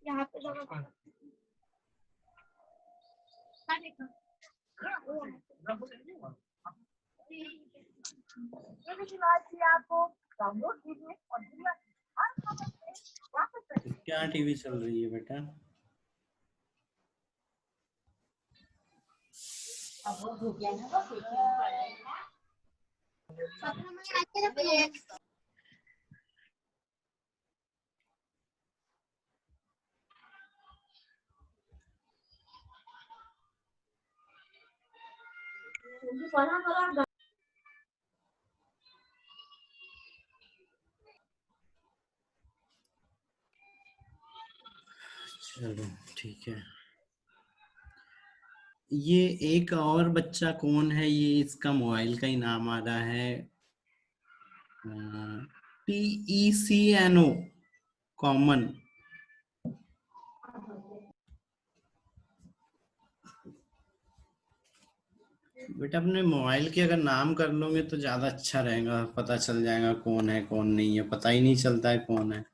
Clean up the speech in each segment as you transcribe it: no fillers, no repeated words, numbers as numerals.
यहाँ पे जगह आपको डाउनलोड कीजिए और दुनिया की हर खबर से वापस रहिए। क्या टीवी चल रही है बेटा? अब वो भूख लेना तो चलो ठीक है। ये एक और बच्चा कौन है? ये इसका मोबाइल का ही नाम आ रहा है, TECNO कॉमन। बेटा अपने मोबाइल के अगर नाम कर लोगे तो ज्यादा अच्छा रहेगा, पता चल जाएगा कौन है कौन नहीं है, पता ही नहीं चलता है कौन है।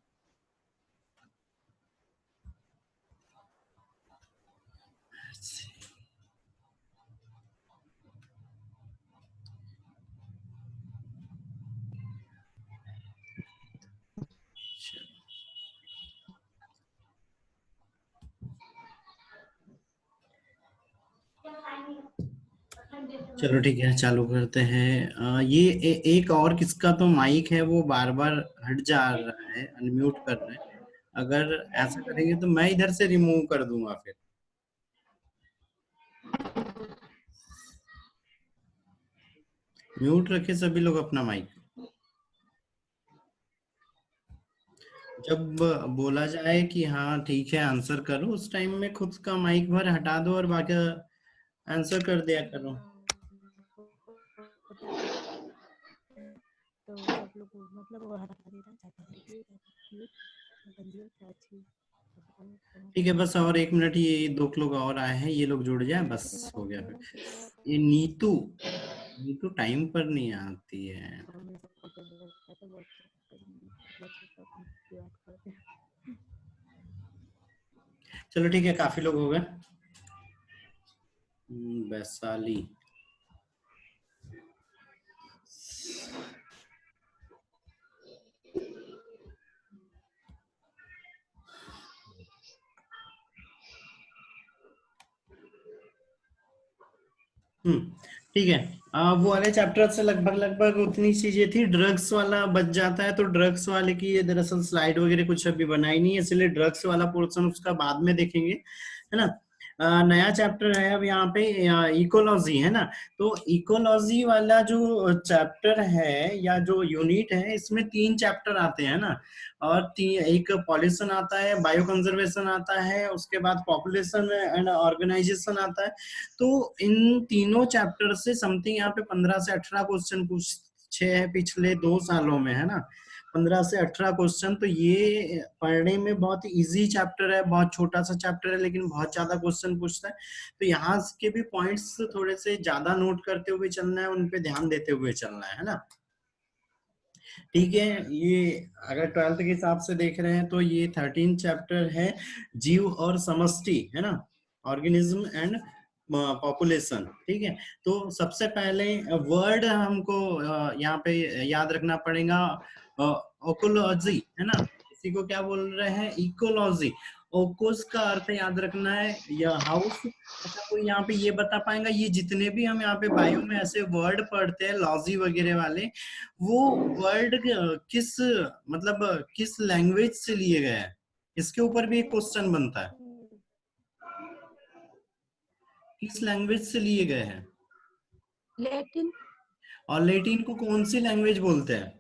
चलो ठीक है, चालू करते हैं। ये एक और किसका तो माइक है, वो बार बार हट जा रहा है, अनम्यूट कर रहे हैं। अगर ऐसा करेंगे तो मैं इधर से रिमूव कर दूंगा। फिर म्यूट रखे सभी लोग अपना माइक। जब बोला जाए कि हाँ ठीक है आंसर करो, उस टाइम में खुद का माइक भर हटा दो और बाकी आंसर कर दिया करो। तो सब लोग मतलब वो हटा देता ठीक है, बस और 1 मिनट, ये 2 लोग और आए हैं, ये लोग जुड़ जाए, बस हो गया। फिर ये नीतू टाइम पर नहीं आती है। चलो ठीक है, काफी लोग हो गए। वैशाली, ठीक है। वो वाले चैप्टर से लगभग उतनी चीजें थी। ड्रग्स वाला बच जाता है, तो ड्रग्स वाले की ये दरअसल स्लाइड वगैरह कुछ अभी बनाई नहीं है, इसलिए ड्रग्स वाला पोर्शन उसका बाद में देखेंगे, है ना। नया चैप्टर है अब यहाँ पे, इकोलॉजी, है ना। तो इकोलॉजी वाला जो चैप्टर है या जो यूनिट है, इसमें 3 चैप्टर आते हैं ना। और एक पॉल्यूशन आता है, बायो कंजर्वेशन आता है, उसके बाद पॉपुलेशन एंड ऑर्गेनाइजेशन आता है। तो इन तीनों चैप्टर से समथिंग यहाँ पे 15 से 18 क्वेश्चन पूछे हैं पिछले 2 सालों में, है ना। 15 से 18 क्वेश्चन, तो ये पढ़ने में बहुत इजी चैप्टर है, बहुत छोटा सा चैप्टर है, लेकिन बहुत ज्यादा क्वेश्चन पूछता है। तो यहाँ के भी पॉइंट्स थोड़े से ज्यादा नोट करते हुए चलना है, उन पे ध्यान देते हुए चलना है ना। ठीक है, ये अगर 12th के हिसाब से देख रहे हैं तो ये 13 चैप्टर है, जीव और समष्टि, है ना, ऑर्गेनिज्म एंड पॉपुलेशन। ठीक है, तो सबसे पहले वर्ड हमको यहाँ पे याद रखना पड़ेगा, ओकोलॉजी, है ना। इसी को क्या बोल रहे हैं? इकोलॉजी। ओकोस का अर्थ याद रखना है या हाउस। अच्छा, कोई यहाँ पे ये बता पाएगा, ये जितने भी हम यहाँ पे बायो में ऐसे वर्ड पढ़ते हैं लॉजी वगैरह वाले, वो वर्ड किस मतलब किस लैंग्वेज से लिए गए हैं? इसके ऊपर भी एक क्वेश्चन बनता है, किस लैंग्वेज से लिए गए हैं। लैटिन। और लैटिन को कौन सी लैंग्वेज बोलते हैं?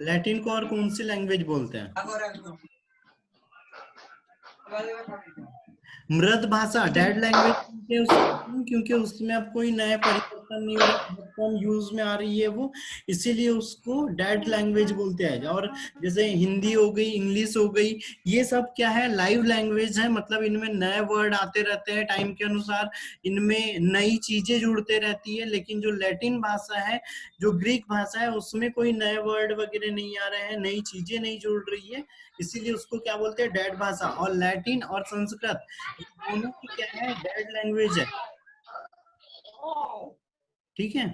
लैटिन को और कौन सी लैंग्वेज बोलते हैं? मृत भाषा, डेड लैंग्वेज, क्योंकि उसमें अब कोई नया परिवर्तन नहीं हो रहा, कम यूज में आ रही है वो, इसीलिए उसको डेड लैंग्वेज बोलते हैं। और जैसे हिंदी हो गई, इंग्लिश हो गई, ये सब क्या है, लाइव लैंग्वेज है, मतलब इनमें नए वर्ड आते रहते हैं टाइम के अनुसार, इनमें नई चीजें जुड़ते रहती है। लेकिन जो लैटिन भाषा है, जो ग्रीक भाषा है, उसमें कोई नए वर्ड वगैरह नहीं आ रहे हैं, नई चीजें नहीं जुड़ रही है, इसीलिए उसको क्या बोलते हैं, डेड भाषा। और लैटिन और संस्कृत दोनों की क्या है, डेड लैंग्वेज है। ठीक है,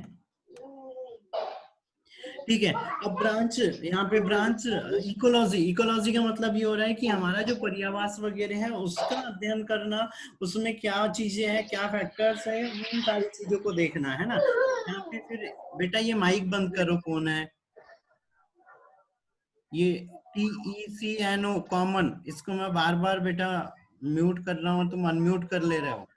ठीक है। अब ब्रांच, यहाँ पे ब्रांच इकोलॉजी, इकोलॉजी का मतलब ये हो रहा है कि हमारा जो पर्यावास वगैरह है उसका अध्ययन करना, उसमें क्या चीजें हैं, क्या फैक्टर्स है, उन सारी चीजों को देखना है ना। यहाँ पे फिर बेटा ये माइक बंद करो, कौन है ये, TECNO कॉमन, इसको मैं बार बार बेटा म्यूट कर रहा हूँ, तुम अनम्यूट कर ले रहे हो।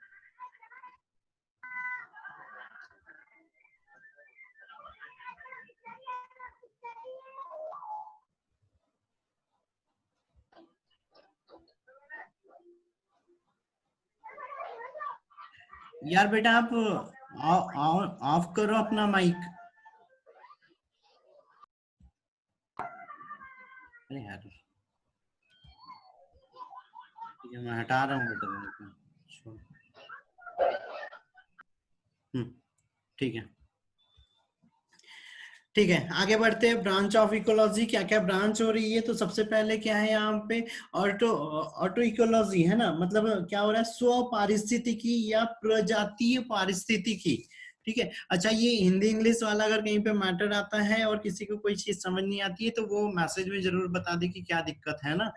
यार बेटा आप ऑफ करो अपना माइक। अरे यार, ठीक है, मैं हटा रहा हूँ बेटा तुमको। ठीक है, ठीक है, आगे बढ़ते हैं। ब्रांच ऑफ इकोलॉजी, क्या क्या ब्रांच हो रही है, तो सबसे पहले क्या है यहाँ पे, ऑटो ऑटो इकोलॉजी है ना, मतलब क्या हो रहा है, स्व पारिस्थितिकी या प्रजातीय पारिस्थितिकी। ठीक है, अच्छा ये हिंदी इंग्लिश वाला अगर कहीं पे मैटर आता है और किसी को कोई चीज समझ नहीं आती है तो वो मैसेज में जरूर बता दे कि क्या दिक्कत है ना।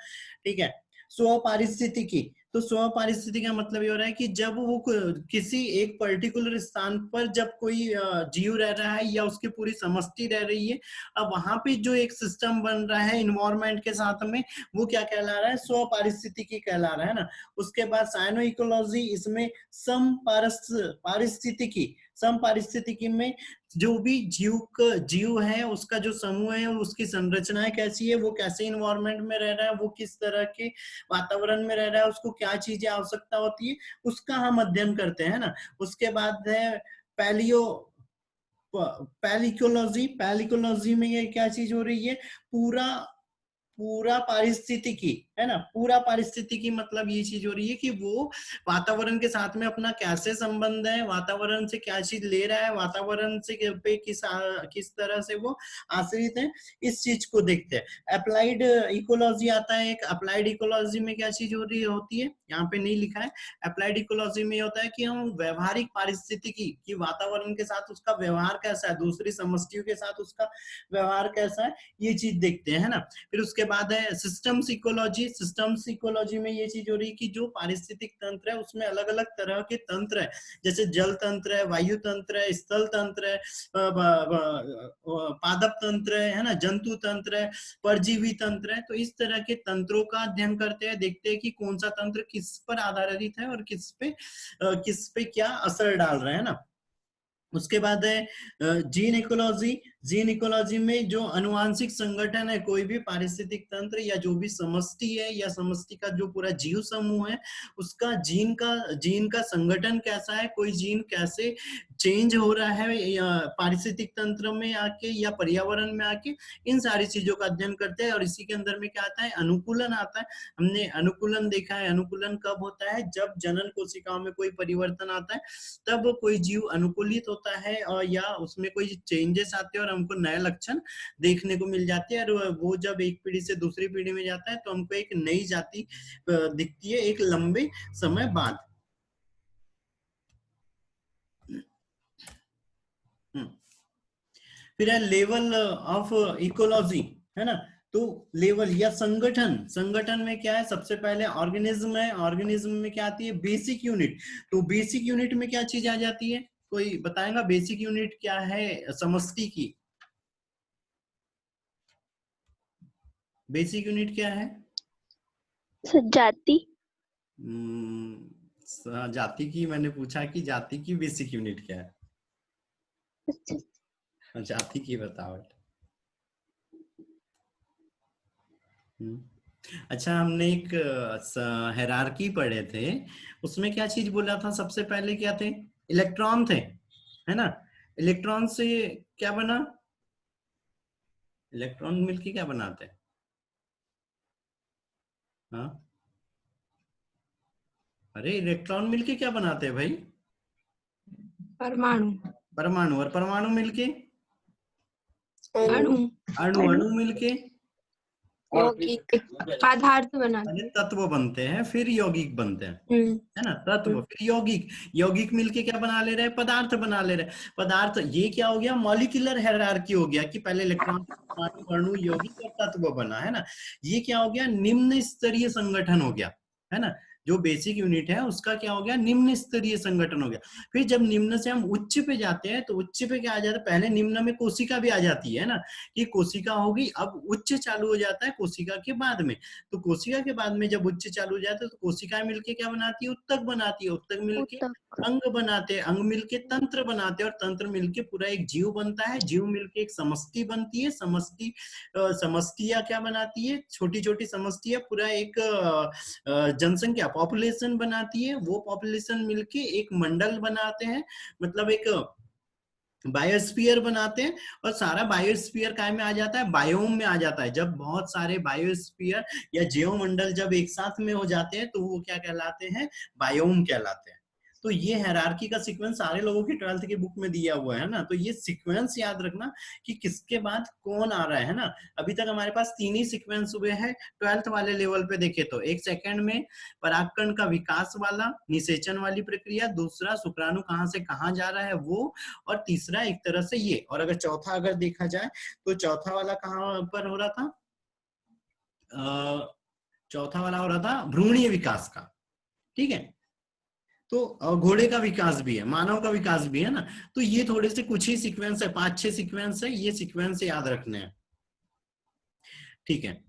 ठीक है, स्व पारिस्थितिकी, तो स्व पारिस्थितिकी का मतलब ये हो रहा है कि जब वो किसी एक पर्टिकुलर स्थान पर जब कोई जीव रह रहा है या उसकी पूरी समष्टि रह रही है, अब वहां पे जो एक सिस्टम बन रहा है इन्वायरमेंट के साथ में, वो क्या कहला रहा है, स्व पारिस्थितिकी कहला रहा है ना। उसके बाद साइनो इकोलॉजी, इसमें सम पारिस्थितिकी, सम पारिस्थितिकी में जो भी जीव है उसका जो समूह है उसकी संरचनाएं कैसी है, वो कैसे इन्वायरमेंट में रह रहा है, वो किस तरह के वातावरण में रह रहा है, उसको क्या चीजें आवश्यकता होती है, उसका हम अध्ययन करते हैं ना। उसके बाद है पैलियो पैलिकोलॉजी, पैलिकोलॉजी में ये क्या चीज हो रही है, पूरा पूरा पारिस्थितिकी है ना, पूरा पारिस्थितिकी मतलब ये चीज हो रही है कि वो वातावरण के साथ में अपना कैसे संबंध है, वातावरण से क्या चीज ले रहा है, वातावरण से पे किस तरह से वो आश्रित है, इस चीज को देखते हैं। अप्लाइड इकोलॉजी आता है एक, अप्लाइड इकोलॉजी में क्या चीज हो रही होती है, यहाँ पे नहीं लिखा है। अप्लाइड इकोलॉजी में होता है कि हम व्यवहारिक पारिस्थितिकी की, वातावरण के साथ उसका व्यवहार कैसा है, दूसरी समष्टियों के साथ उसका व्यवहार कैसा है, ये चीज देखते हैं ना। फिर उसके बाद है सिस्टम्स इकोलॉजी, सिस्टम्स इकोलॉजी में ये चीज हो रही है कि जो पारिस्थितिक तंत्र है उसमें अलग अलग तरह के तंत्र है, जैसे जल तंत्र है, वायु तंत्र है, स्थल तंत्र है, पादप तंत्र है ना, जंतु तंत्र है, परजीवी तंत्र है। तो इस तरह के तंत्रों का अध्ययन करते हैं, देखते हैं कि कौन सा तंत्र किस पर आधारित है और किस पे क्या असर डाल रहा है ना। उसके बाद है जीन इकोलॉजी, जीन इकोलॉजी में जो अनुवांशिक संगठन है, कोई भी पारिस्थितिक तंत्र या जो भी समष्टि है या समष्टि का जो पूरा जीव समूह है, उसका जीन का संगठन कैसा है, कोई जीन कैसे चेंज हो रहा है या पारिस्थितिक तंत्र में आके या पर्यावरण में आके, इन सारी चीजों का अध्ययन करते हैं। और इसी के अंदर में क्या आता है, अनुकूलन आता है। हमने अनुकूलन देखा है, अनुकूलन कब होता है, जब जनन कोशिकाओं में कोई परिवर्तन आता है, तब कोई जीव अनुकूलित होता है और या उसमें कोई चेंजेस आते हैं और हमको नए लक्षण देखने को मिल जाते हैं। और वो जब एक पीढ़ी से दूसरी पीढ़ी में जाता है तो हमको एक नई जाति दिखती है एक लंबे समय बाद। फिर है लेवल ऑफ इकोलॉजी, है ना। तो लेवल या संगठन, संगठन में क्या है, सबसे पहले ऑर्गेनिज्म है, ऑर्गेनिज्म में क्या आती है, बेसिक यूनिट। तो बेसिक यूनिट में क्या चीज आ जाती है, कोई बताएगा बेसिक यूनिट क्या है समष्टि की, बेसिक यूनिट क्या है? जाति। जाति की मैंने पूछा कि जाति की बेसिक यूनिट क्या है, जाति की बताओ। अच्छा, हमने एक हायरार्की पढ़े थे, उसमें क्या चीज बोला था, सबसे पहले क्या थे, इलेक्ट्रॉन थे, है ना। इलेक्ट्रॉन से क्या बना? इलेक्ट्रॉन मिलके क्या बनाते हैं? हाँ, अरे इलेक्ट्रॉन मिलके क्या बनाते हैं भाई? परमाणु। परमाणु। और परमाणु मिलके? अणु। अणु। अणु मिलके यौगिक पदार्थ बनाते अरे हैं। तत्व बनते हैं, फिर यौगिक बनते हैं, हम्म। है ना? तत्व फिर यौगिक। यौगिक मिलके क्या बना ले रहे हैं? पदार्थ बना ले रहे हैं। पदार्थ, ये क्या हो गया? मॉलिक्यूलर हायरार्की हो गया कि पहले इलेक्ट्रॉन, परमाणु, अणु, यौगिक और तत्व बना, है ना? ये क्या हो गया? निम्न स्तरीय संगठन हो गया, है ना? जो बेसिक यूनिट है उसका क्या हो गया? निम्न स्तरीय संगठन हो गया। फिर जब निम्न से हम उच्च पे जाते हैं तो उच्च पे क्या आ जाता है? पहले निम्न में कोशिका भी आ जाती है ना, कि कोशिका होगी। अब उच्च चालू हो जाता है कोशिका के बाद में। तो कोशिका के बाद में जब उच्च चालू हो जाता है तो कोशिकाएं मिलके क्या बनाती है? उत्तक बनाती है। उत्तक मिलके उत्तक। अंग बनाते हैं। अंग मिलके तंत्र बनाते हैं और तंत्र मिलके पूरा एक जीव बनता है। जीव मिलके एक समष्टि बनती है। समष्टि, समष्टियां क्या बनाती है? छोटी छोटी समष्टियां पूरा एक जनसंख्या, पॉपुलेशन बनाती है। वो पॉपुलेशन मिलके एक मंडल बनाते हैं, मतलब एक बायोस्फीयर बनाते हैं। और सारा बायोस्फीयर काय में आ जाता है? बायोम में आ जाता है। जब बहुत सारे बायोस्फीयर या जीवमंडल जब एक साथ में हो जाते हैं तो वो क्या कहलाते हैं? बायोम कहलाते हैं। तो ये हायरार्की का सीक्वेंस सारे लोगों की 12th की बुक में दिया हुआ है ना, तो ये सीक्वेंस याद रखना कि किसके बाद कौन आ रहा है ना। अभी तक हमारे पास 3 ही सीक्वेंस हुए हैं 12th वाले लेवल पे देखे तो। एक सेकंड में परागकण का विकास वाला, निषेचन वाली प्रक्रिया, दूसरा शुक्राणु कहाँ से कहाँ जा रहा है वो, और तीसरा एक तरह से ये। और अगर चौथा अगर देखा जाए तो चौथा वाला कहाँ पर हो रहा था? चौथा वाला हो रहा था भ्रूणीय विकास का, ठीक है? तो घोड़े का विकास भी है, मानव का विकास भी है ना। तो ये थोड़े से कुछ ही सीक्वेंस है, 5-6 सीक्वेंस है, ये सीक्वेंस याद रखने हैं, ठीक है?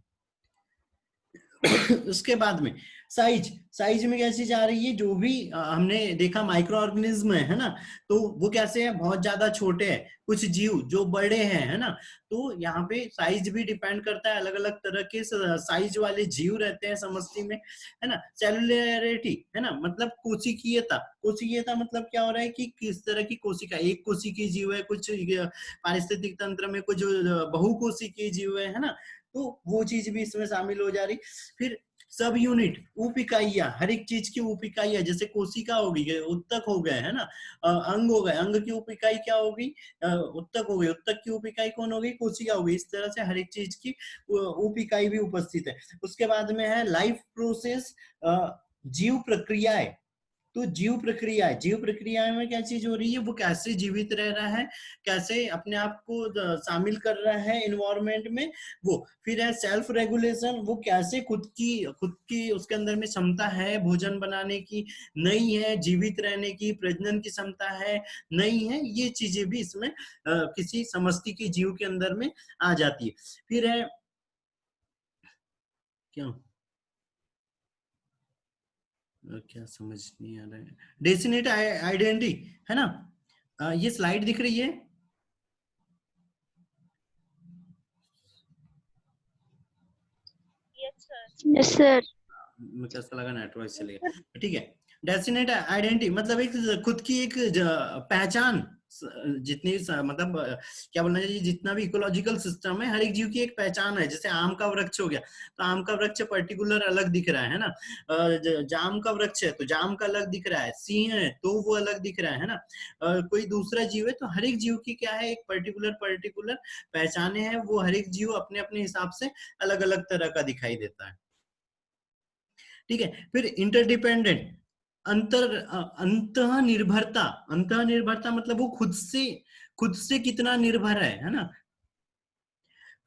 उसके बाद में साइज। साइज में कैसी जा रही है? जो भी हमने देखा माइक्रो ऑर्गेनिज्म है ना, तो वो कैसे है? बहुत ज्यादा छोटे हैं। कुछ जीव जो बड़े हैं, है ना? तो यहाँ पे साइज भी डिपेंड करता है। अलग अलग तरह के साइज वाले जीव रहते हैं समष्टि में, है ना? सेलुलरिटी, है ना, मतलब कोशिकीयता। कोशिकीयता मतलब क्या हो रहा है कि किस तरह की कोशिका, एक कोशिकीय जीव है, कुछ पारिस्थितिक तंत्र में कुछ बहुकोशिकीय जीव है ना? तो वो चीज भी इसमें शामिल हो जा रही। फिर सब यूनिट, उप इकाइयां, हर एक चीज की उप इकाइयां, जैसे कोशिका होगी, उत्तक हो गए, है ना? अंग हो गए, अंग की उप इकाई क्या होगी? उत्तक हो गई। उत्तक की उप इकाई कौन हो गई? कोशिका हो गई। इस तरह से हर एक चीज की उप इकाई भी उपस्थित है। उसके बाद में है लाइफ प्रोसेस, जीव प्रक्रियाएं। तो जीव प्रक्रिया है, जीव प्रक्रिया में क्या चीज हो रही है? वो कैसे जीवित रह रहा है, कैसे अपने आप को शामिल कर रहा है इन्वायरमेंट में, वो। फिर है सेल्फ रेगुलेशन, वो कैसे खुद की उसके अंदर में क्षमता है भोजन बनाने की, नहीं है जीवित रहने की, प्रजनन की क्षमता है, नहीं है, ये चीजें भी इसमें किसी समष्टि के जीव के अंदर में आ जाती है। फिर है क्या क्या समझ नहीं आ रहा है? डेसिनेट आइडेंटिटी, है ना? ये स्लाइड दिख रही है? Yes sir. मुझे ऐसा लगा नेटवर्क चले गया, ठीक है। डेसिनेट आइडेंटिटी मतलब एक खुद की एक पहचान। जितनी मतलब क्या बोलना चाहिए, जितना भी इकोलॉजिकल सिस्टम है, हर एक जीव की एक पहचान है। जैसे आम का वृक्ष हो गया तो आम का वृक्ष पर्टिकुलर अलग दिख रहा है ना? जाम का वृक्ष है तो जाम का अलग दिख रहा है, सिंह है तो वो अलग दिख रहा है ना? कोई दूसरा जीव है तो हर एक जीव की क्या है? एक पर्टिकुलर पहचाने हैं। वो हर एक जीव अपने अपने हिसाब से अलग अलग तरह का दिखाई देता है, ठीक है? फिर इंटरडिपेंडेंट, अंतः निर्भरता। अंतः निर्भरता मतलब वो खुद से कितना निर्भर है ना?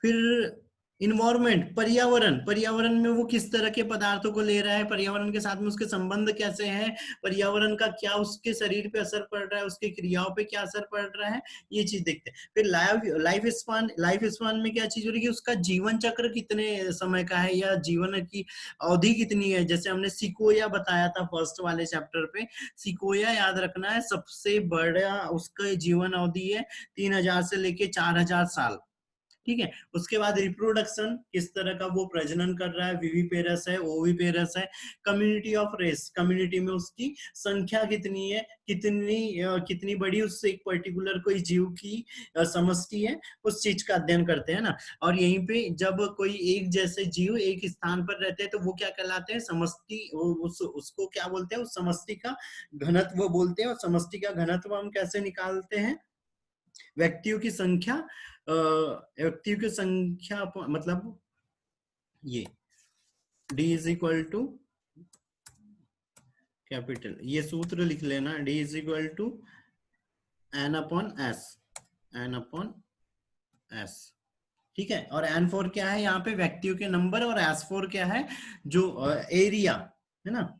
फिर इन्वायरमेंट, पर्यावरण। पर्यावरण में वो किस तरह के पदार्थों को ले रहा है, पर्यावरण के साथ में उसके संबंध कैसे हैं, पर्यावरण का क्या उसके शरीर पे असर पड़ रहा है, उसकी क्रियाओं पे क्या असर पड़ रहा है, ये चीज देखते हैं। फिर लाइफ स्पान में क्या चीज हो रही है? उसका जीवन चक्र कितने समय का है या जीवन की अवधि कितनी है। जैसे हमने सिकोया बताया था फर्स्ट वाले चैप्टर पे, सिकोया याद रखना है, सबसे बड़ा उसका जीवन अवधि है 3000 से लेके 4000 साल। ठीक है। उसके बाद रिप्रोडक्शन, किस तरह का वो प्रजनन कर रहा है, विविपेरस है, ओविपेरस है। कम्युनिटी ऑफ रेस, कम्युनिटी में उसकी संख्या कितनी है, कितनी बड़ी उससे एक पर्टिकुलर कोई जीव की समष्टि है, उस चीज का अध्ययन करते हैं ना। और यहीं पे जब कोई एक जैसे जीव एक स्थान पर रहते हैं तो वो क्या कहलाते हैं, समष्टि। उसको क्या बोलते हैं, उस समष्टि का घनत्व बोलते हैं। और समष्टि का घनत्व हम कैसे निकालते हैं, व्यक्तियों की संख्या, मतलब ये D is equal to capital, ये सूत्र लिख लेना, D is equal to N upon S, ठीक है। और N4 क्या है यहाँ पे, व्यक्तियों के नंबर, और S4 क्या है, जो एरिया है ना,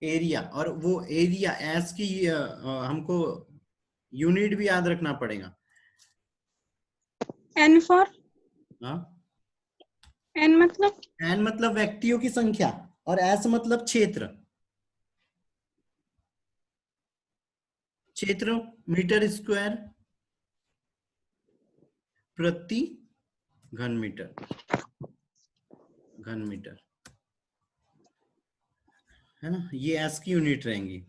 एरिया। और वो एरिया S की हमको यूनिट भी याद रखना पड़ेगा। N4 हाँ, N मतलब N मतलब व्यक्तियों की संख्या, और S मतलब क्षेत्र, मीटर स्क्वायर प्रति घन मीटर, है ना, ये S की यूनिट रहेंगी।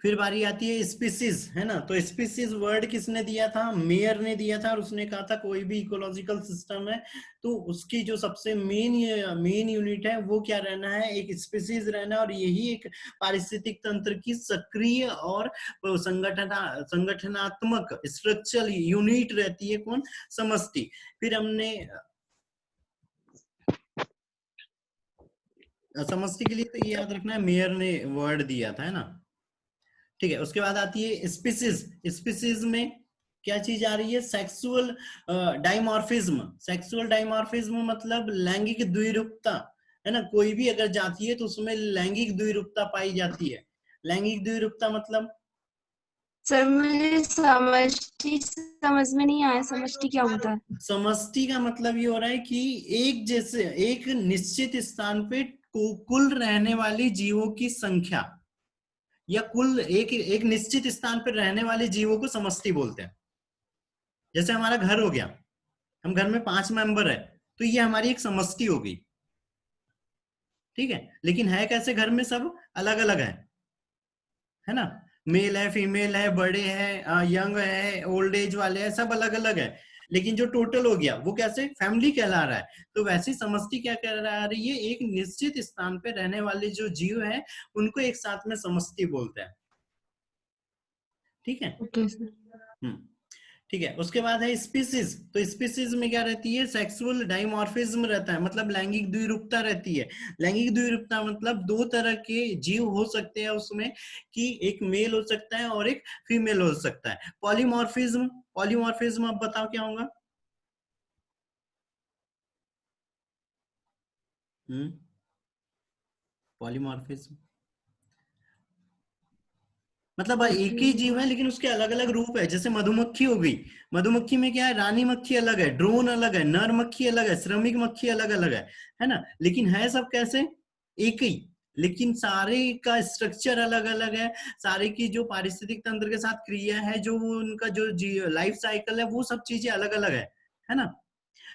फिर बारी आती है स्पीसीज, है ना। तो स्पीसीज वर्ड किसने दिया था, मेयर ने दिया था। और उसने कहा था कोई भी इकोलॉजिकल सिस्टम है तो उसकी जो सबसे मेन यूनिट है वो क्या रहना है, एक स्पीसीज रहना है। और यही एक पारिस्थितिक तंत्र की सक्रिय और संगठनात्मक स्ट्रक्चरल यूनिट रहती है, कौन, समष्टि। फिर हमने समष्टि के लिए तो ये याद रखना है, मेयर ने वर्ड दिया था, है ना, ठीक है। उसके बाद आती है स्पीसीज में क्या चीज आ रही है, सेक्सुअल डाइमॉर्फिज्म मतलब लैंगिक द्विरूपता, है ना। कोई भी अगर जाति है तो उसमें लैंगिक द्विरूपता पाई जाती है। लैंगिक द्विरूपता मतलब, सर मुझे समष्टि समझ में नहीं आया, समष्टि क्या होता है? समष्टि का मतलब ये हो रहा है कि एक जैसे एक निश्चित स्थान पे कुल रहने वाली जीवों की संख्या, या कुल एक निश्चित स्थान पर रहने वाले जीवों को समष्टि बोलते हैं। जैसे हमारा घर हो गया, हम घर में 5 मेंबर है, तो ये हमारी एक समष्टि हो गई, ठीक है। लेकिन है कैसे, घर में सब अलग अलग है ना, मेल है, फीमेल है, बड़े हैं, यंग है, ओल्ड एज वाले हैं, सब अलग अलग है। लेकिन जो टोटल हो गया वो कैसे, फैमिली कहला रहा है। तो वैसी समष्टि क्या कह रही है, एक निश्चित स्थान पे रहने वाले जो जीव हैं उनको एक साथ में समष्टि बोलते हैं, ठीक है। Okay sir. ठीक है। उसके बाद है स्पीसीज। तो स्पीसीज में क्या रहती है, सेक्सुअल डाइमॉर्फिज्म रहता है, मतलब लैंगिक द्विरूपता रहती है। लैंगिक द्विरूपता मतलब दो तरह के जीव हो सकते हैं उसमें, कि एक मेल हो सकता है और एक फीमेल हो सकता है। पॉलीमॉर्फिज्म अब बताओ क्या होगा। पॉलीमॉर्फिज्म मतलब एक ही जीव है लेकिन उसके अलग अलग रूप है। जैसे मधुमक्खी हो गई, मधुमक्खी में क्या है, रानी मक्खी अलग है, ड्रोन अलग है, नर मक्खी अलग है, श्रमिक मक्खी अलग अलग है ना। लेकिन है सब कैसे, एक ही, लेकिन सारे का स्ट्रक्चर अलग अलग है। सारे की जो पारिस्थितिक तंत्र के साथ क्रिया है, जो उनका जो लाइफ साइकिल है, वो सब चीजें अलग अलग है ना।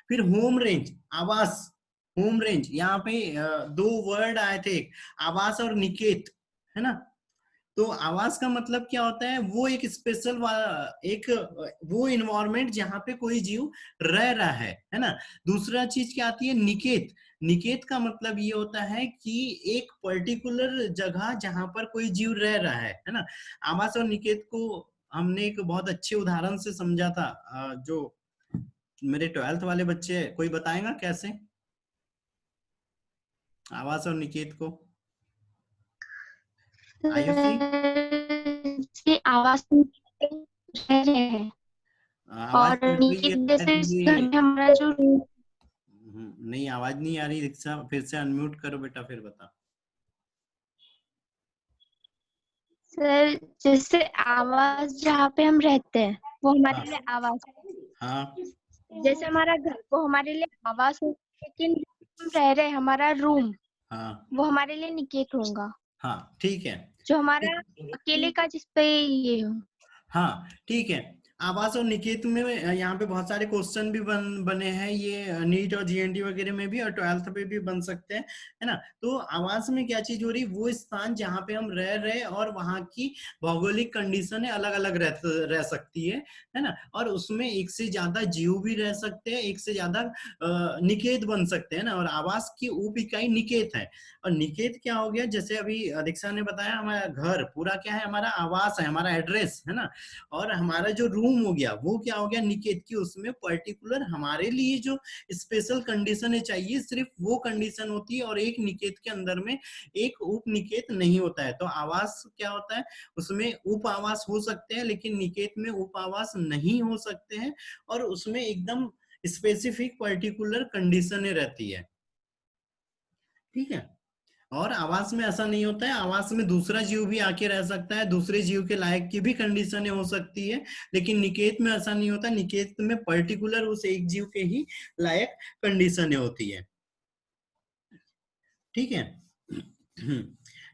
फिर होम रेंज, आवास, होम रेंज, यहाँ पे दो वर्ड आए थे, आवास और निकेत, है ना। तो आवास का मतलब क्या होता है, वो एक स्पेशल एक वो इन्वायरमेंट जहाँ पे कोई जीव रह रहा है ना। दूसरा चीज क्या आती है, निकेत। निकेत का मतलब ये होता है कि एक पर्टिकुलर जगह जहाँ पर कोई जीव रह रहा है ना। आवास और निकेत को हमने एक बहुत अच्छे उदाहरण से समझा था, जो मेरे 12th वाले बच्चे, कोई बताएगा कैसे आवास और निकेत को, आयुषी। आवाज रह रहे हैं आवाज और कट रही नीचे है जैसे शायद घर ये। में हमारा जो नहीं, आवाज नहीं आ रही रिक्शा, फिर से अनम्यूट करो बेटा, फिर बता। सर, जैसे आवाज जहाँ पे हम रहते हैं वो हमारे हाँ लिए आवाज, हाँ जैसे हमारा घर वो हमारे लिए आवास हो, लेकिन हम रह रहे हैं हमारा रूम हाँ वो हमारे लिए निकेत होगा, हाँ, ठीक है। जो हमारा अकेले का जिसपे ये हो। हाँ ठीक है। आवास और निकेत में यहाँ पे बहुत सारे क्वेश्चन भी बने हैं, ये नीट और जीएनटी वगैरह में भी और 12th पे भी बन सकते हैं, है ना। तो आवास में क्या चीज हो रही, वो स्थान जहाँ पे हम रह रहे और वहाँ की भौगोलिक कंडीशन अलग अलग रह सकती है ना। और उसमें एक से ज्यादा जीव भी रह सकते हैं, एक से ज्यादा निकेत बन सकते हैं ना। और आवास की उप इकाई निकेत है। और निकेत क्या हो गया, जैसे अभी दीक्षा ने बताया, हमारा घर पूरा क्या है, हमारा आवास है, हमारा एड्रेस है ना। और हमारा जो रूम हो गया वो क्या हो गया, निकेत की। उसमें पर्टिकुलर हमारे लिए जो स्पेशल कंडीशन है चाहिए, सिर्फ वो कंडीशन होती है। और एक निकेत के अंदर में एक उप निकेत नहीं होता है। तो आवास क्या होता है, उसमें उप आवास हो सकते हैं लेकिन निकेत में उप आवास नहीं हो सकते हैं। और उसमें एकदम स्पेसिफिक पर्टिकुलर कंडीशनें रहती है, ठीक है। और आवास में ऐसा नहीं होता है, आवास में दूसरा जीव भी आके रह सकता है, दूसरे जीव के लायक की भी कंडीशनें हो सकती है। लेकिन निकेत में ऐसा नहीं होता, निकेत में पर्टिकुलर उस एक जीव के ही लायक कंडीशनें होती है, ठीक है।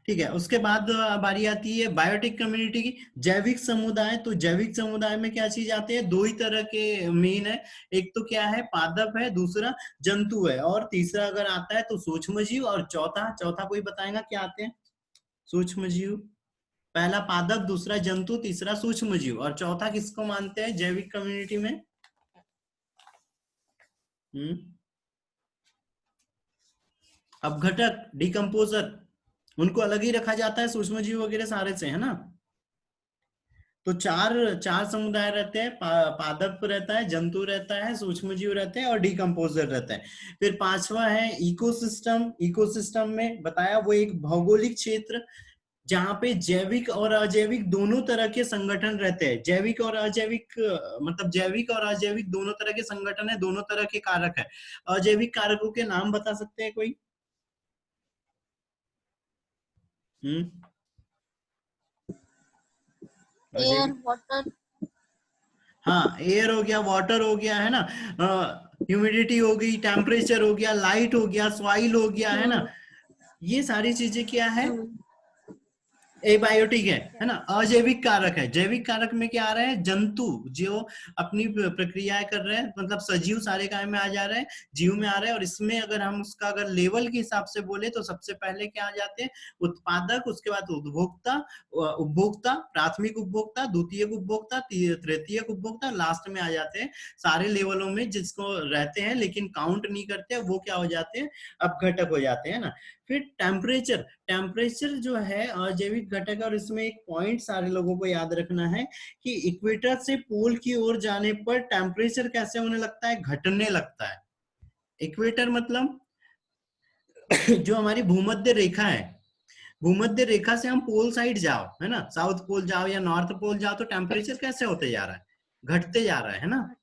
ठीक है, उसके बाद बारी आती है बायोटिक कम्युनिटी की, जैविक समुदाय। तो जैविक समुदाय में क्या चीज आती है, दो ही तरह के मेन है। एक तो क्या है, पादप है, दूसरा जंतु है, और तीसरा अगर आता है तो सूक्ष्म जीव, और चौथा चौथा कोई बताएगा क्या आते हैं, सूक्ष्म जीव। पहला पादप, दूसरा जंतु, तीसरा सूक्ष्म जीव, और चौथा किसको मानते हैं जैविक कम्युनिटी में? अपघटक, डिकम्पोजर, उनको अलग ही रखा जाता है सूक्ष्म जीव वगैरह सारे से, है ना। तो चार चार समुदाय रहते हैं, पादप रहता है, जंतु रहता है, सूक्ष्म जीव रहते हैं और डिकम्पोजर रहता है। फिर पांचवा है इकोसिस्टम। इकोसिस्टम में बताया वो एक भौगोलिक क्षेत्र जहाँ पे जैविक और अजैविक दोनों तरह के संगठन रहते हैं। जैविक और अजैविक मतलब जैविक और अजैविक दोनों तरह के संगठन है, दोनों तरह के कारक है। अजैविक कारकों के नाम बता सकते हैं कोई? Air, water. हाँ, एयर हो गया, वाटर हो गया, है ना, ह्यूमिडिटी हो गई, टेम्परेचर हो गया, लाइट हो गया, सॉइल हो गया, है ना। ये सारी चीजें क्या है, एबायोटिक है ना। अजैविक कारक है, जैविक कारक में क्या आ रहा है, जंतु जो अपनी प्रक्रियाएं कर रहे हैं, मतलब सजीव सारे काय में आ जा रहे हैं, जीव में आ रहे हैं। और इसमें अगर हम उसका अगर लेवल के हिसाब से बोले तो सबसे पहले क्या आ जाते हैं, उत्पादक, उसके बाद उपभोक्ता, उपभोक्ता, प्राथमिक उपभोक्ता, द्वितीयक उपभोक्ता, तृतीयक उपभोक्ता, लास्ट में आ जाते हैं सारे लेवलों में जिसको रहते हैं लेकिन काउंट नहीं करते, वो क्या हो जाते हैं, अपघटक हो जाते हैं ना। फिर टेम्परेचर, टेम्परेचर जो है अजैविक घटक है। और इसमें एक पॉइंट सारे लोगों को याद रखना है कि इक्वेटर से पोल की ओर जाने पर टेम्परेचर कैसे होने लगता है, घटने लगता है। इक्वेटर मतलब जो हमारी भूमध्य रेखा है, भूमध्य रेखा से हम पोल साइड जाओ, है ना, साउथ पोल जाओ या नॉर्थ पोल जाओ, तो टेम्परेचर कैसे होते जा रहा है, घटते जा रहा है ना।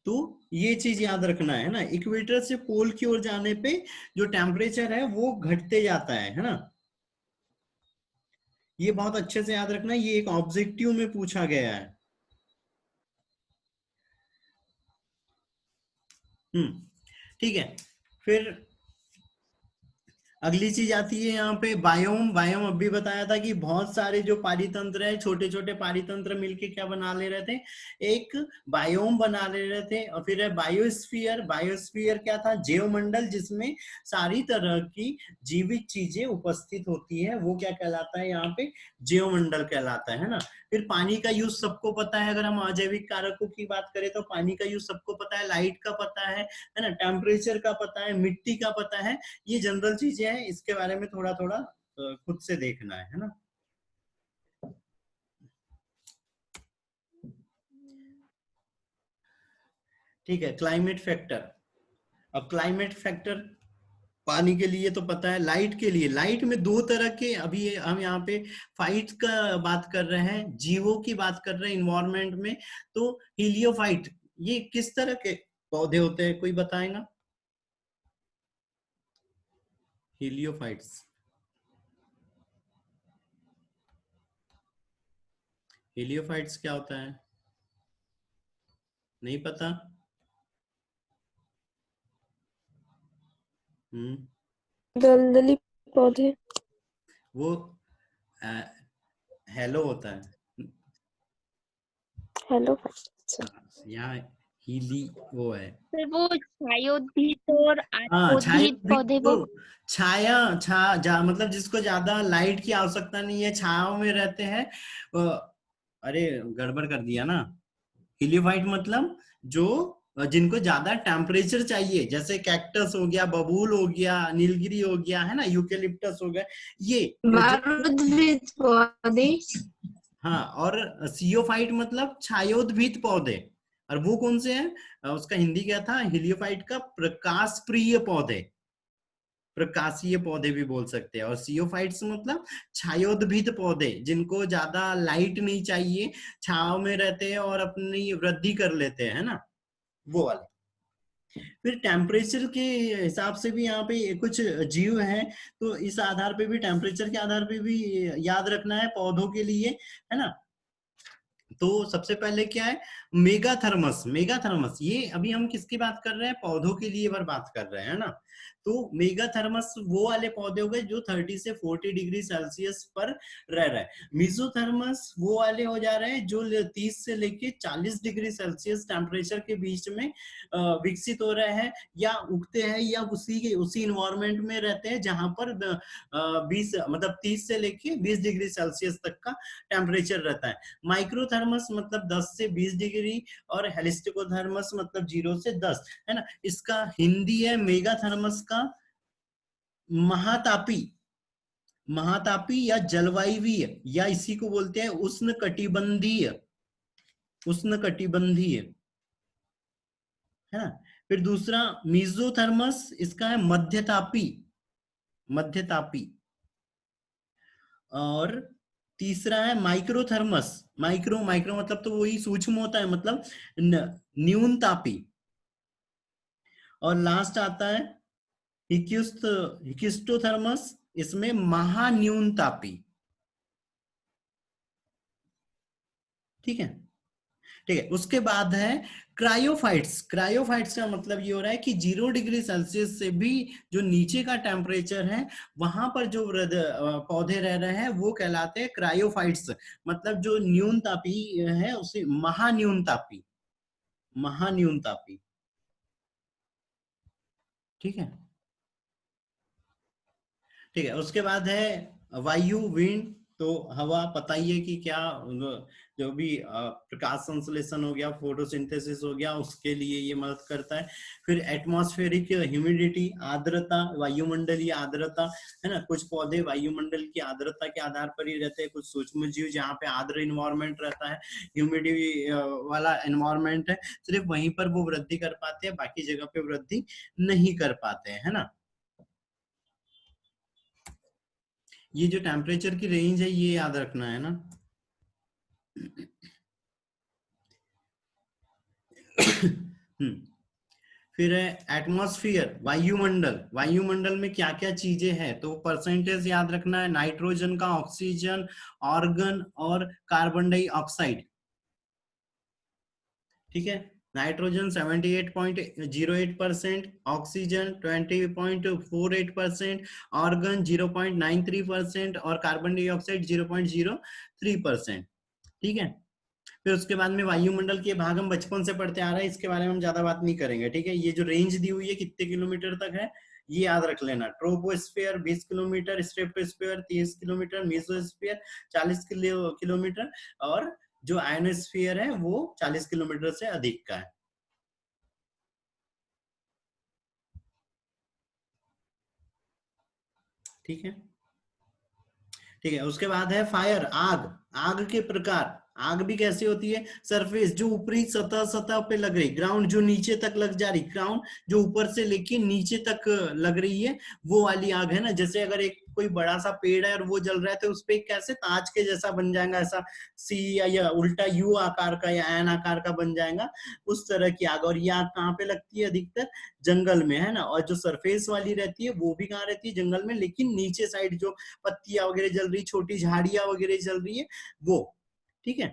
तो ये चीज याद रखना है ना, इक्वेटर से पोल की ओर जाने पे जो टेम्परेचर है वो घटते जाता है ना। ये बहुत अच्छे से याद रखना, ये एक ऑब्जेक्टिव में पूछा गया है। ठीक है। फिर अगली चीज आती है यहाँ पे बायोम। बायोम अभी बताया था कि बहुत सारे जो पारितंत्र है, छोटे छोटे पारितंत्र मिलके क्या बना ले रहे थे, एक बायोम बना ले रहे थे। और फिर है बायोस्फीयर। बायोस्फीयर क्या था, जैवमंडल जिसमें सारी तरह की जीवित चीजें उपस्थित होती है, वो क्या कहलाता है यहाँ पे, जैवमंडल कहलाता है ना। फिर पानी का यूज सबको पता है, अगर हम अजैविक कारकों की बात करें तो पानी का यूज सबको पता है, लाइट का पता है ना, टेम्परेचर का पता है, मिट्टी का पता है। ये जनरल चीजें हैं, इसके बारे में थोड़ा थोड़ा खुद से देखना है ना। ठीक है, क्लाइमेट फैक्टर। अब क्लाइमेट फैक्टर पानी के लिए तो पता है, लाइट के लिए, लाइट में दो तरह के, अभी हम यहाँ पे फाइट का बात कर रहे हैं, जीवों की बात कर रहे हैं इन्वायरमेंट में। तो हीलियोफाइट, ये किस तरह के पौधे होते हैं, कोई बताएगा? हीलियोफाइट्स, हीलियोफाइट्स क्या होता है, नहीं पता? दलदली पौधे। वो हेलो होता है, हेलो यहाँ हीली वो है। सर वो छायोद्भिद और हाँ, आच्छादित पौधे वो मतलब जिसको ज्यादा लाइट की आवश्यकता नहीं है, छाया में रहते हैं। अरे गड़बड़ कर दिया ना। हिलियोफाइट मतलब जो जिनको ज्यादा टेम्परेचर चाहिए, जैसे कैक्टस हो गया, बबूल हो गया, नीलगिरी हो गया, है ना, यूकेलिप्टस हो गया, ये बारूदीद पौधे। हाँ, और सियोफाइट मतलब छायोद्भिद पौधे। और वो कौन से हैं? उसका हिंदी क्या था? हिलियोफाइट का प्रकाश प्रिय पौधे, प्रकाशीय पौधे भी बोल सकते हैं। और सियोफाइट्स मतलब छायोद्भिद पौधे, जिनको ज्यादा लाइट नहीं चाहिए, छांव में रहते हैं और अपनी वृद्धि कर लेते हैं, है ना, वो वाले। फिर टेम्परेचर के हिसाब से भी यहाँ पे कुछ जीव हैं, तो इस आधार पे भी, टेम्परेचर के आधार पे भी याद रखना है पौधों के लिए, है ना। तो सबसे पहले क्या है? मेगाथर्मस। मेगाथर्मस ये अभी हम किसकी बात कर रहे हैं? पौधों के लिए बात कर रहे हैं, है ना। तो मेगाथर्मस वो वाले पौधे हो गए जो 30 से 40 डिग्री सेल्सियस पर रह रहे हैं। मीजोथर्मस वो वाले हो जा रहे हैं जो 30 से लेके 40 डिग्री सेल्सियस टेम्परेचर के बीच में विकसित हो रहे हैं, या उगते हैं, या उसी इन्वायरमेंट में रहते हैं जहां पर 30 से लेके 20 डिग्री सेल्सियस तक का टेम्परेचर रहता है। माइक्रोथर्मस मतलब 10 से 20 डिग्री, और हेलिस्टिकोथर्मस मतलब 0 से 10, है ना। इसका हिंदी है मेगाथर्मस का महातापी। महातापी या जलवायवीय, या इसी को बोलते हैं उष्णकटिबंधीय। उष्णकटिबंधीय, है ना। फिर दूसरा मीजोथर्मस, इसका है मध्यतापी। मध्यतापी। और तीसरा है माइक्रोथर्मस। माइक्रो माइक्रो मतलब तो वही सूक्ष्म होता है, मतलब न्यून तापी। और लास्ट आता है हिकिस्टोथर्मस, इसमें महान्यून तापी। ठीक है, ठीक है। उसके बाद है क्रायोफाइट्स। क्रायोफाइट्स का मतलब ये हो रहा है कि 0 डिग्री सेल्सियस से भी जो नीचे का टेम्परेचर है, वहां पर जो पौधे रह रहे हैं वो कहलाते हैं क्रायोफाइट्स। मतलब जो न्यून तापी है उसे महान्यून तापी। महान्यून तापी। ठीक है, ठीक है। उसके बाद है वायु, विंड। तो हवा, पता ही है कि क्या, जो भी प्रकाश संश्लेषण हो गया, फोटोसिंथेसिस हो गया, उसके लिए ये मदद करता है। फिर एटमॉस्फेरिक ह्यूमिडिटी, आर्द्रता, वायुमंडलीय आर्द्रता, है ना। कुछ पौधे वायुमंडल की आर्द्रता के आधार पर ही रहते हैं। कुछ सूक्ष्म जीव जहाँ पे आर्द्र इन्वायरमेंट रहता है, ह्यूमिडिटी वाला एनवायरमेंट है, सिर्फ वहीं पर वो वृद्धि कर पाते हैं, बाकी जगह पे वृद्धि नहीं कर पाते हैं, है ना। ये जो टेम्परेचर की रेंज है ये याद रखना है ना। फिर है एटमॉस्फेयर, वायुमंडल। वायुमंडल में क्या क्या चीजें हैं, तो परसेंटेज याद रखना है। नाइट्रोजन का, ऑक्सीजन, ऑर्गन और कार्बन डाइऑक्साइड। ठीक है, नाइट्रोजन 78.08%, ऑक्सीजन 20.48%, ऑर्गन 0.93% और कार्बन डाइऑक्साइड 0.03%। ठीक है। फिर उसके बाद में वायुमंडल के भाग हम बचपन से पढ़ते आ रहे हैं, इसके बारे में हम ज्यादा बात नहीं करेंगे। ठीक है, ये जो रेंज दी हुई है कितने किलोमीटर तक है ये याद रख लेना। Troposphere 20 kilometre, stratosphere 30 kilometre, mesosphere 40 kilometre, और जो आयनोस्फीयर है वो 40 किलोमीटर से अधिक का है। ठीक है, ठीक है। उसके बाद है फायर, आग। आग के प्रकार। आग भी कैसी होती है? सरफेस, जो ऊपरी सतह पे लग रही, ग्राउंड जो नीचे तक लग जा रही, ग्राउंड जो ऊपर से लेके नीचे तक लग रही है, वो वाली आग, है ना। जैसे अगर एक कोई बड़ा सा पेड़ है और वो जल रहा है तो उस पे कैसे ताज के जैसा बन जाएगा, ऐसा सी या उल्टा यू आकार का या एन आकार का बन जाएगा, उस तरह की आग। और ये आग कहाँ पे लगती है? अधिकतर जंगल में, है ना। और जो सरफेस वाली रहती है वो भी कहाँ रहती है? जंगल में, लेकिन नीचे साइड जो पत्तियां वगैरह जल रही, छोटी झाड़ियां वगैरह जल रही है, वो। ठीक है,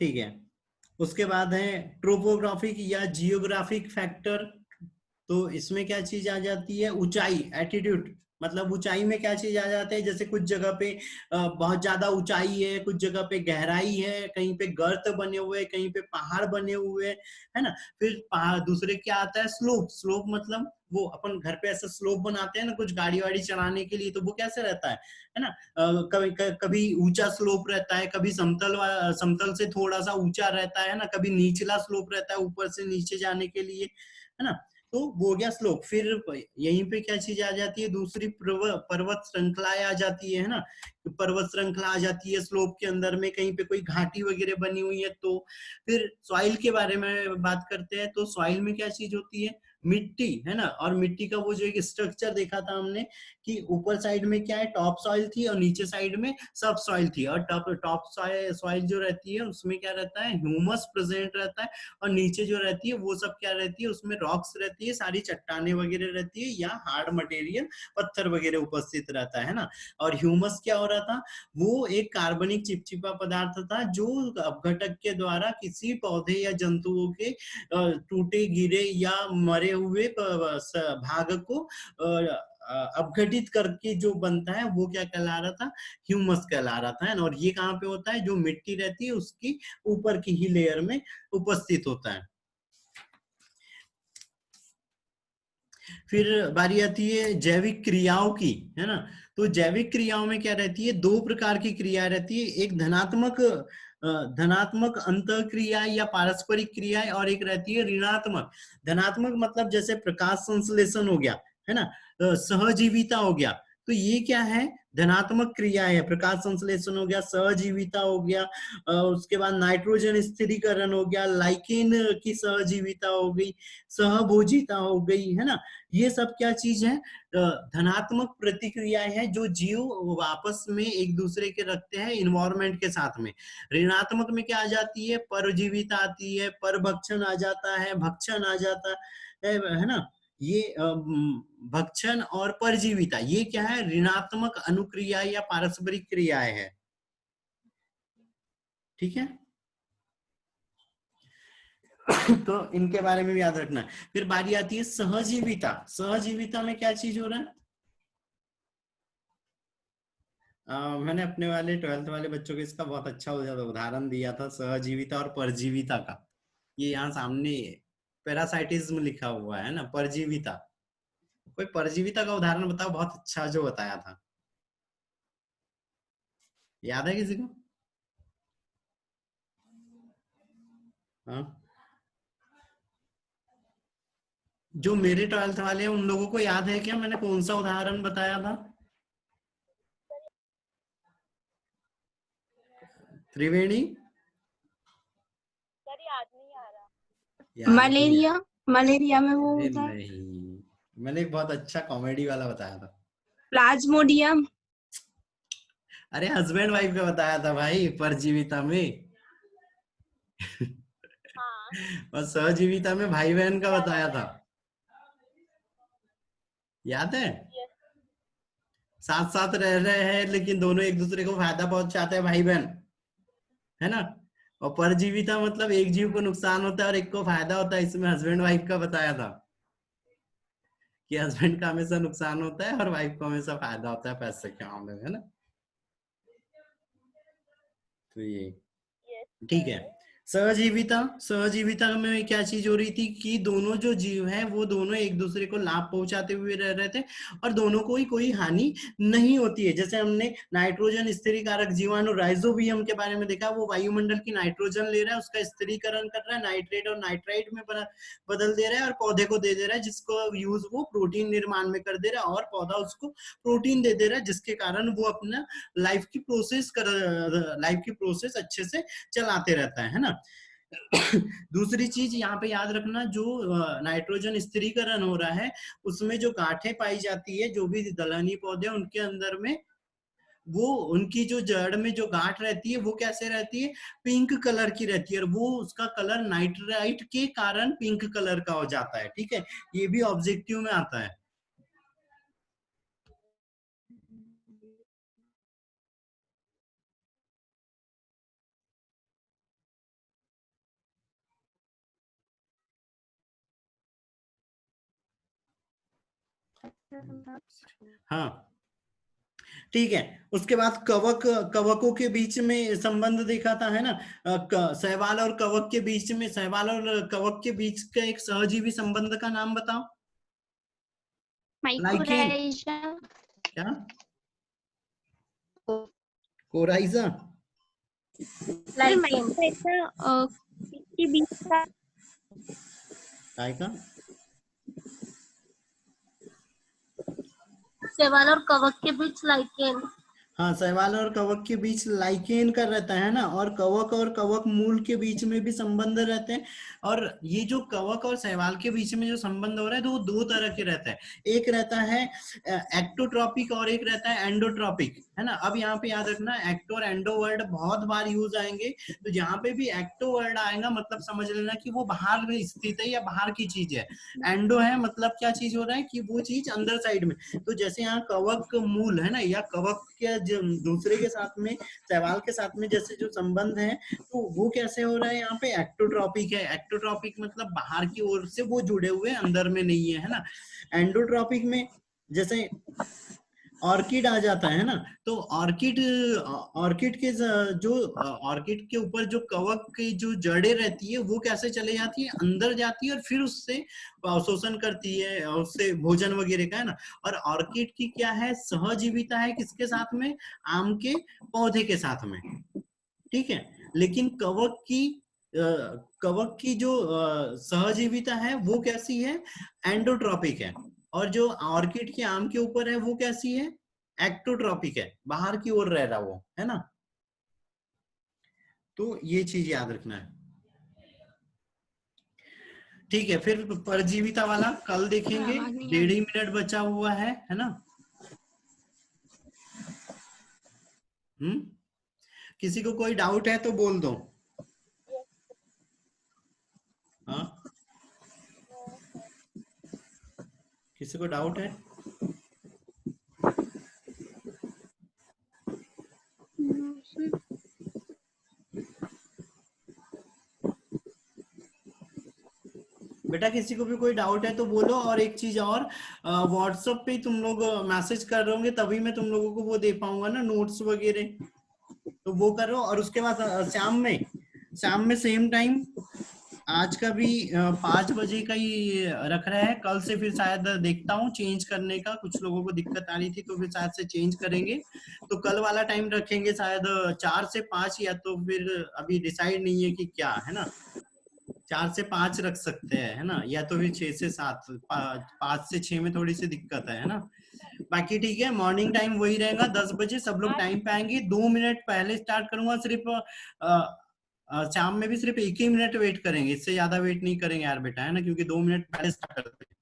ठीक है। उसके बाद है ट्रोपोग्राफिक या जियोग्राफिक फैक्टर। तो इसमें क्या चीज आ जाती है? ऊंचाई, एटीट्यूड, मतलब ऊंचाई में क्या चीज आ जाते हैं, जैसे कुछ जगह पे बहुत ज्यादा ऊंचाई है, कुछ जगह पे गहराई है, कहीं पे गर्त बने हुए, कहीं पे पहाड़ बने हुए, है ना। फिर पहाड़ दूसरे क्या आता है, स्लोप। स्लोप मतलब वो अपन घर पे ऐसा स्लोप बनाते हैं ना कुछ गाड़ी वाड़ी चलाने के लिए, तो वो कैसे रहता है ना। कभी कभी ऊंचा स्लोप रहता है, कभी समतल से थोड़ा सा ऊंचा रहता है ना, कभी निचला स्लोप रहता है ऊपर से नीचे जाने के लिए, है ना। तो वो हो गया स्लोप। फिर यहीं पे क्या चीज आ जाती है, दूसरी पर्वत श्रृंखलाएं आ जाती है ना। पर्वत श्रृंखला आ जाती है स्लोप के अंदर में, कहीं पे कोई घाटी वगैरह बनी हुई है तो। फिर सॉइल के बारे में बात करते हैं, तो सॉइल में क्या चीज होती है, मिट्टी, है ना। और मिट्टी का वो जो एक स्ट्रक्चर देखा था हमने कि ऊपर साइड में क्या है, टॉप सॉइल थी, और नीचे साइड में सब सॉइल थी। और टॉप सॉइल जो रहती है उसमें क्या रहता है, ह्यूमस प्रेजेंट रहता है। और नीचे जो रहती है वो सब क्या रहती है, उसमें रॉक्स रहती है, सारी चट्टाने वगैरह रहती है, या हार्ड मटेरियल पत्थर वगैरह उपस्थित रहता है ना। और ह्यूमस क्या हो रहा था, वो एक कार्बनिक चिपचिपा पदार्थ था जो अपघटक के द्वारा किसी पौधे या जंतुओं के टूटे गिरे या मरे हुए भाग को अपघटित करके जो बनता है वो क्या कहला रहा था, ह्यूमस कहला रहा था। और ये कहाँ पे होता है, जो मिट्टी रहती है उसकी ऊपर की ही लेयर में उपस्थित होता है। फिर बारी आती है जैविक क्रियाओं की, है ना। तो जैविक क्रियाओं में क्या रहती है, दो प्रकार की क्रिया रहती है, एक धनात्मक अंत क्रिया या पारस्परिक क्रिया, और एक रहती है ऋणात्मक। धनात्मक मतलब जैसे प्रकाश संश्लेषण हो गया, है ना, सहजीविता हो गया। तो ये क्या है, धनात्मक क्रिया है, प्रकाश संश्लेषण हो गया, सहजीविता हो गया, उसके बाद नाइट्रोजन स्थिरीकरण हो गया, लाइकेन की सहजीविता हो गई, सहभोजिता हो गई, है ना। ये सब क्या चीज है, धनात्मक प्रतिक्रियाएं हैं जो जीव आपस में एक दूसरे के रखते हैं इन्वायरमेंट के साथ में। ऋणात्मक में क्या आ जाती है, परजीविता आती है, परभक्षण आ जाता है, भक्षण आ जाता है ना। ये भक्षण और परजीविता ये क्या है, ऋणात्मक अनुक्रिया या पारस्परिक क्रियाएं है। ठीक है। तो इनके बारे में भी याद रखना है। फिर बारी आती है सहजीविता। सहजीविता में क्या चीज हो रहा है, मैंने अपने वाले 12th वाले बच्चों को इसका बहुत अच्छा उदाहरण दिया था, सहजीविता और परजीविता का। ये यहाँ सामने पैरासाइटिज्म लिखा हुआ है ना, परजीविता। कोई परजीविता का उदाहरण बताओ, बहुत अच्छा जो बताया था, याद है किसी को? हाँ, जो मेरे 12th वाले हैं उन लोगों को याद है क्या, मैंने कौन सा उदाहरण बताया था? त्रिवेणी, सर याद नहीं आ रहा। याद नहीं है? मलेरिया, मलेरिया में वो अरे होता है। नहीं, मैंने एक बहुत अच्छा कॉमेडी वाला बताया था। प्लाज्मोडियम। अरे हस्बैंड वाइफ का बताया था भाई, परजीविता में। हाँ और सहजीविता में भाई बहन का याद आ बताया रहा था, है। याद है? यस। साथ साथ रह रहे हैं लेकिन दोनों एक दूसरे को फायदा पहुंचाते हैं, भाई बहन, है ना। और परजीविता मतलब एक जीव को नुकसान होता है और एक को फायदा होता है, इसमें हस्बैंड वाइफ का बताया था कि हस्बैंड का हमेशा नुकसान होता है और वाइफ को हमेशा फायदा होता है पैसे के मामले में, है ना। तो ये यस ठीक है। सर। सहजीविता, सहजीविता में क्या चीज हो रही थी कि दोनों जो जीव हैं वो दोनों एक दूसरे को लाभ पहुंचाते हुए रह रहे थे, और दोनों को ही कोई हानि नहीं होती है। जैसे हमने नाइट्रोजन स्थिरीकारक जीवाणु राइजोबियम के बारे में देखा, वो वायुमंडल की नाइट्रोजन ले रहा है, उसका स्थिरीकरण कर रहा है, नाइट्रेट और नाइट्राइट में बदल दे रहा है और पौधे को दे दे रहा है, जिसको यूज वो प्रोटीन निर्माण में कर दे रहा है, और पौधा उसको प्रोटीन दे दे रहा है, जिसके कारण वो अपना लाइफ की प्रोसेस अच्छे से चलाते रहता है ना। दूसरी चीज यहाँ पे याद रखना, जो नाइट्रोजन स्थिरीकरण हो रहा है उसमें जो गांठें पाई जाती है, जो भी दलहनी पौधे उनके अंदर में, वो उनकी जो जड़ में जो गांठ रहती है वो कैसे रहती है, पिंक कलर की रहती है, और वो उसका कलर नाइट्राइट के कारण पिंक कलर का हो जाता है। ठीक है, ये भी ऑब्जेक्टिव में आता है। हाँ ठीक है। उसके बाद कवक, कवकों के बीच में संबंध देखा था, है ना। शैवाल और कवक के बीच में, शैवाल और कवक के बीच का एक सहजीवी संबंध का नाम बताओ। Lichen, mycorrhiza. क्या? कोराइजा। सर माइकोराइजा के बीच का काय का? शैवाल और कवक के बीच लाइकेन। हाँ, शैवाल और कवक के बीच लाइकेन का रहता है ना, और कवक मूल के बीच में भी संबंध रहते हैं। और ये जो कवक और शैवाल के बीच में जो संबंध हो रहा है तो वो दो तरह के रहता है। एक रहता है एक्टोट्रॉपिक और एक रहता है एंडोट्रॉपिक, है ना। अब यहाँ पे याद रखना, एक्टो और एंडो वर्ड बहुत बार यूज आएंगे, तो जहाँ पे भी एक्टो वर्ड आएगा मतलब समझ लेना कि वो बाहर में स्थित है या बाहर की चीज है। एंडो है मतलब क्या चीज हो रहा है कि वो चीज अंदर साइड में। तो जैसे यहाँ कवक मूल है ना, या कवक के दूसरे के साथ में, शैवाल के साथ में जैसे जो संबंध है, तो वो कैसे हो रहा है, यहाँ पे एक्टोट्रॉपिक है। एक्टोट्रॉपिक मतलब बाहर की ओर से वो जुड़े हुए, अंदर में नहीं है ना। एंडोट्रॉपिक में जैसे ऑर्किड आ जाता है ना, तो ऑर्किड के जो ऑर्किड के ऊपर जो कवक की जो जड़ें रहती है वो कैसे चले जाती है, अंदर जाती है और फिर उससे अवशोषण करती है, उससे भोजन वगैरह का, है ना। और ऑर्किड की क्या है, सहजीविता है किसके साथ में, आम के पौधे के साथ में, ठीक है। लेकिन कवक की जो सहजीविता है वो कैसी है, एंडोट्रॉपिक है। और जो ऑर्किड के आम के ऊपर है वो कैसी है, एक्टोट्रॉपिक है, बाहर की ओर रह रहा वो, है ना। तो ये चीज याद रखना है, ठीक है। फिर परजीविता वाला कल देखेंगे, आवाज नहीं आ 1.5 रही। मिनट बचा हुआ है ना। किसी को कोई डाउट है तो बोल दो। हाँ, किसी को डाउट है? बेटा किसी को भी कोई डाउट है तो बोलो। और एक चीज और, व्हाट्सएप पे तुम लोग मैसेज कर रहे होंगे तभी मैं तुम लोगों को वो दे पाऊंगा ना, नोट्स वगैरह, तो वो करो। और उसके बाद शाम में सेम टाइम, आज का भी 5 बजे का ही रख रहा है। कल से फिर शायद देखता हूँ चेंज करने का, कुछ लोगों को दिक्कत आ रही थी तो फिर शायद से चेंज करेंगे। तो कल वाला टाइम रखेंगे शायद 4 से 5, या तो फिर अभी डिसाइड नहीं है कि क्या, है ना। 4 से 5 रख सकते हैं, है ना, या तो फिर 6 से 7, 5 से 6 में थोड़ी सी दिक्कत है ना। बाकी ठीक है, मॉर्निंग टाइम वही रहेगा 10 बजे, सब लोग टाइम पे आएंगे। 2 मिनट पहले स्टार्ट करूंगा सिर्फ, शाम में भी सिर्फ 1 ही मिनट वेट करेंगे, इससे ज्यादा वेट नहीं करेंगे यार बेटा, है ना, क्योंकि 2 मिनट पहले स्टार्ट करते हैं।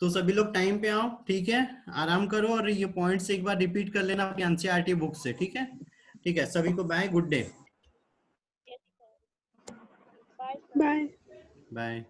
तो सभी लोग टाइम पे आओ, ठीक है। आराम करो और ये पॉइंट्स एक बार रिपीट कर लेना अपनी एनसीईआरटी बुक से, ठीक है। ठीक है, सभी को bye, good day. Bye. Bye.